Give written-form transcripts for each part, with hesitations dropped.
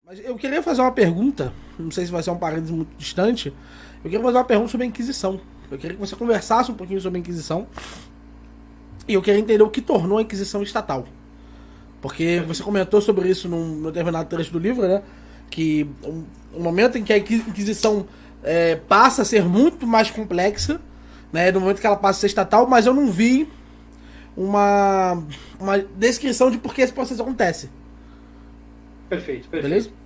Mas eu queria fazer uma pergunta, não sei se vai ser um parênteses muito distante. Eu queria fazer uma pergunta sobre a Inquisição. Eu queria que você conversasse um pouquinho sobre a Inquisição. E eu queria entender o que tornou a Inquisição estatal. Porque você comentou sobre isso num determinado trecho do livro, né? Que um momento em que a Inquisição passa a ser muito mais complexa, né? No momento que ela passa a ser estatal, mas eu não vi uma descrição de por que esse processo acontece. Perfeito, perfeito. Beleza?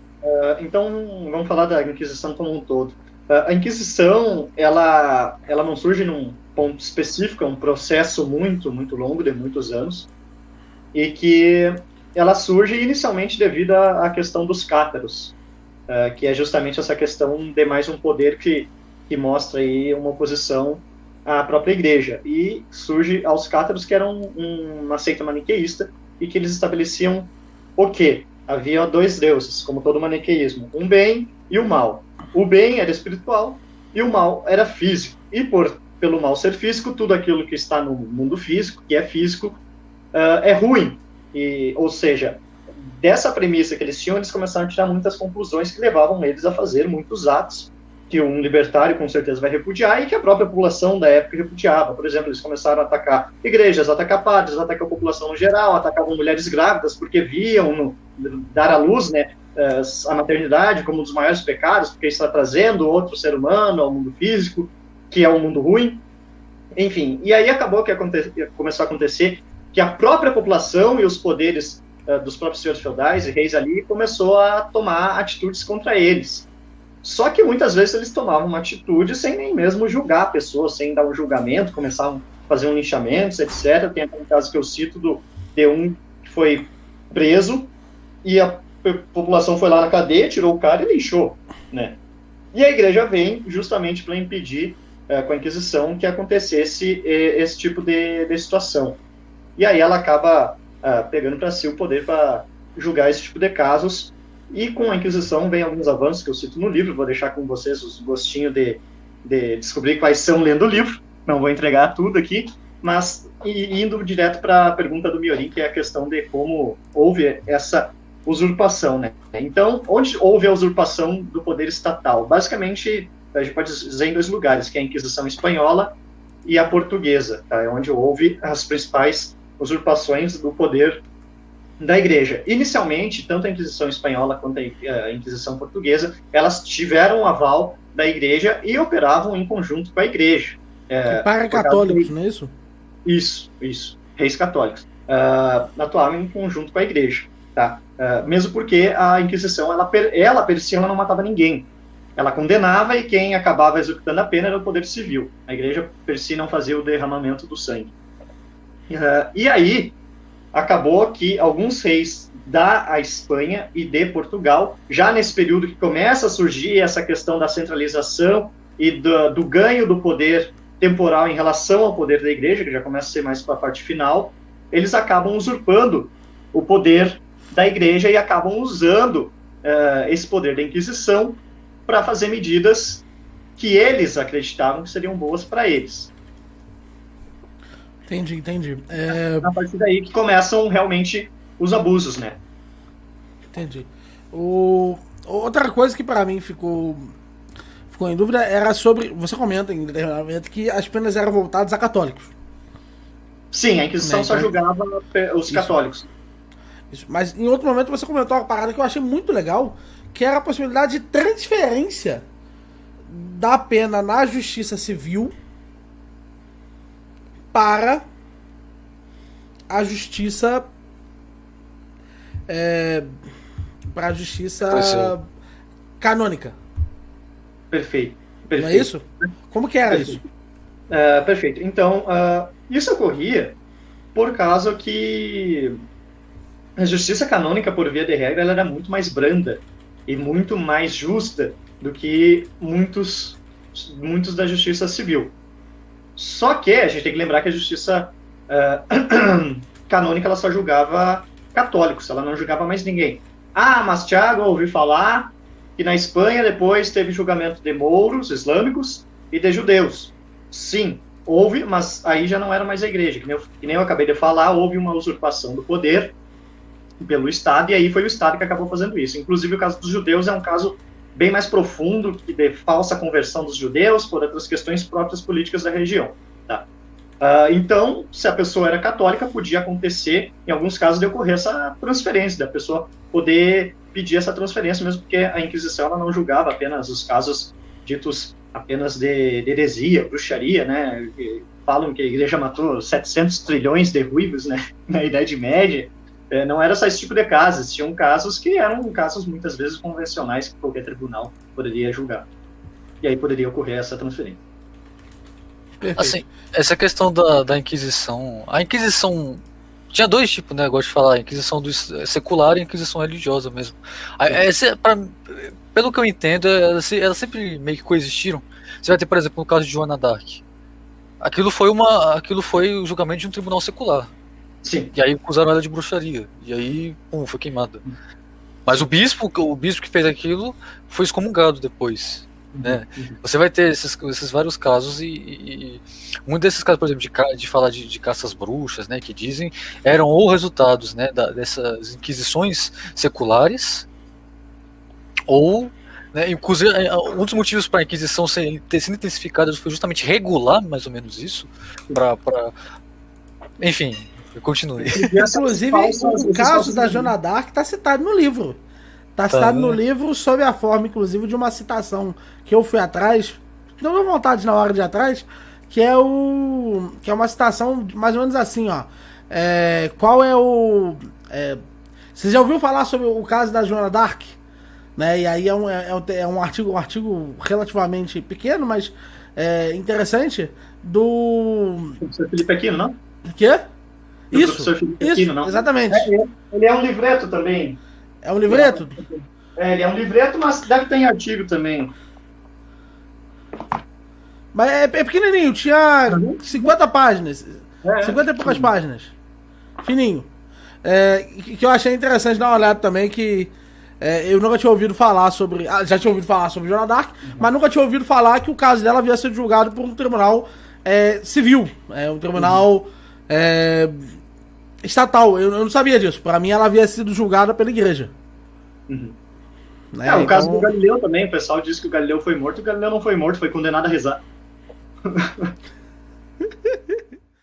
Então, vamos falar da Inquisição como um todo. A Inquisição, ela não surge num ponto específico, é um processo muito, muito longo, de muitos anos, e que ela surge inicialmente devido à questão dos cátaros, que é justamente essa questão de mais um poder que mostra aí uma oposição à própria igreja. E surge aos cátaros, que eram uma seita maniqueísta, e que eles estabeleciam o quê? Havia dois deuses, como todo maniqueísmo, um bem e o mal. O bem era espiritual e o mal era físico. E pelo mal ser físico, tudo aquilo que está no mundo físico, que é físico, é ruim. Ou seja, dessa premissa que eles tinham, eles começaram a tirar muitas conclusões que levavam eles a fazer muitos atos que um libertário com certeza vai repudiar e que a própria população da época repudiava. Por exemplo, eles começaram a atacar igrejas, atacar padres, atacar a população no geral, atacavam mulheres grávidas porque viam dar à luz, né, a maternidade como um dos maiores pecados, porque está trazendo outro ser humano ao mundo físico, que é um mundo ruim. Enfim, e aí acabou que começou a acontecer que a própria população e os poderes dos próprios senhores feudais e reis ali começou a tomar atitudes contra eles. Só que muitas vezes eles tomavam uma atitude sem nem mesmo julgar a pessoa, sem dar um julgamento, começavam a fazer um linchamento, etc. Tem até um caso que eu cito de um que foi preso e a população foi lá na cadeia, tirou o cara e linchou, né? E a igreja vem justamente para impedir, com a Inquisição, que acontecesse esse tipo de situação. E aí ela acaba pegando para si o poder para julgar esse tipo de casos. E com a Inquisição vem alguns avanços que eu cito no livro, vou deixar com vocês os gostinhos de descobrir quais são lendo o livro, não vou entregar tudo aqui, mas indo direto para a pergunta do Miorim, que é a questão de como houve essa usurpação, né? Então, onde houve a usurpação do poder estatal? Basicamente, a gente pode dizer em dois lugares, que é a Inquisição espanhola e a portuguesa, tá? Onde houve as principais usurpações do poder da igreja. Inicialmente, tanto a Inquisição espanhola quanto a Inquisição portuguesa, elas tiveram o aval da igreja e operavam em conjunto com a igreja. Para católicos, não é isso? Isso. Reis católicos. Atuavam em conjunto com a igreja. Tá? Mesmo porque a Inquisição, ela per si, ela não matava ninguém. Ela condenava e quem acabava executando a pena era o poder civil. A igreja, per si, não fazia o derramamento do sangue. E aí, acabou que alguns reis da Espanha e de Portugal, já nesse período que começa a surgir essa questão da centralização e do ganho do poder temporal em relação ao poder da igreja, que já começa a ser mais para a parte final, eles acabam usurpando o poder da igreja e acabam usando esse poder da Inquisição para fazer medidas que eles acreditavam que seriam boas para eles. Entendi. A partir daí que começam realmente os abusos, né? Entendi. Outra coisa que para mim ficou em dúvida era sobre. Você comenta em determinado momento que as penas eram voltadas a católicos. Sim, a Inquisição só julgava os católicos. Isso. Mas em outro momento você comentou uma parada que eu achei muito legal, que era a possibilidade de transferência da pena na justiça civil para a justiça canônica. Perfeito. Não é isso? Como que era isso? Perfeito. Então, isso ocorria por causa que a justiça canônica, por via de regra, ela era muito mais branda e muito mais justa do que muitos da justiça civil. Só que a gente tem que lembrar que a justiça canônica ela só julgava católicos, ela não julgava mais ninguém. Mas Thiago, ouvi falar que na Espanha depois teve julgamento de mouros islâmicos e de judeus. Sim, houve, mas aí já não era mais a igreja. Que nem eu acabei de falar, houve uma usurpação do poder pelo Estado, e aí foi o Estado que acabou fazendo isso. Inclusive, o caso dos judeus é um caso bem mais profundo, que de falsa conversão dos judeus por outras questões próprias políticas da região. Tá? Então, se a pessoa era católica, podia acontecer, em alguns casos, de ocorrer essa transferência, da pessoa poder pedir essa transferência, mesmo porque a Inquisição ela não julgava apenas os casos ditos apenas de heresia, bruxaria, né? Falam que a igreja matou 700 trilhões de ruivos, né, na Idade Média. Não era só esse tipo de casos, tinham casos que eram casos muitas vezes convencionais que qualquer tribunal poderia julgar. E aí poderia ocorrer essa transferência. Perfeito. Assim, essa questão da Inquisição, a Inquisição tinha dois tipos, né, eu gosto de falar, a Inquisição secular e a Inquisição religiosa mesmo. Pelo que eu entendo, elas sempre meio que coexistiram. Você vai ter, por exemplo, no caso de Joana d'Arc. Aquilo foi o julgamento de um tribunal secular. Sim. E aí acusaram ela de bruxaria. E aí, foi queimada. Mas o bispo que fez aquilo foi excomungado depois. Né? Você vai ter esses vários casos e um desses casos, por exemplo, de falar de caças bruxas, né, que dizem, eram ou resultados, né, dessas inquisições seculares, ou, né, inclusive, um dos motivos para a Inquisição ter sido intensificada foi justamente regular mais ou menos isso, enfim, continue. Inclusive, o caso da Joana d'Arc está citado no livro. Está citado no livro sob a forma, inclusive, de uma citação que eu fui atrás, não deu vontade na hora de ir atrás, que é uma citação mais ou menos assim, ó. Qual é o... você já ouviu falar sobre o caso da Joana d'Arc? Né? E aí é um artigo relativamente pequeno, mas interessante, do... Professor Felipe Aquino, não? O quê? Isso, professor Felipe Aquino, não? Exatamente. Ele é um livreto também. É um livreto? Ele é um livreto, mas deve ter em artigo também. Mas é pequenininho, tinha 50 páginas. 50 e poucas páginas. Fininho. Que eu achei interessante dar uma olhada também, que eu nunca tinha ouvido falar sobre... já tinha ouvido falar sobre Joana d'Arc, mas nunca tinha ouvido falar que o caso dela havia sido julgado por um tribunal civil. Um tribunal estatal. Eu não sabia disso. Para mim, ela havia sido julgada pela igreja. O caso do Galileu também. O pessoal diz que o Galileu foi morto. O Galileu não foi morto, foi condenado a rezar.